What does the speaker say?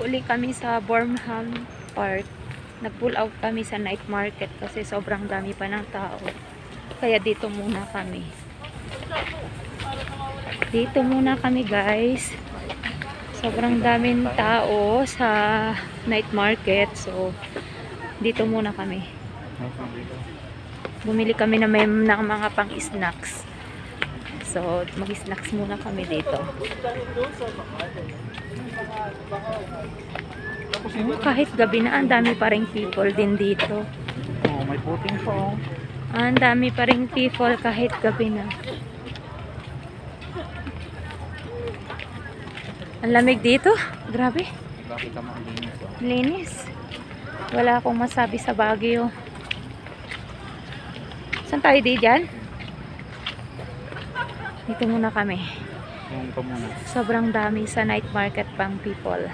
uli kami sa Bornham Park. Nag-pull out kami sa night market kasi sobrang dami pa ng tao. Kaya dito muna kami. Dito muna kami guys. Sobrang daming tao sa night market. So, dito muna kami. Bumili kami ng mga pang-snacks. So, mag-snacks muna kami dito. Kahit gabi na, ang dami pa rin people din dito. Oh, may puting pa oh. Ang dami pa rin people kahit gabi na. Ang lamig dito. Grabe. Bakit ka makalinis oh? Linis. Wala akong masabi sa Baguio. Saan tayo di dyan? Dito muna kami. Yung pa muna. Sobrang dami sa night market pang people.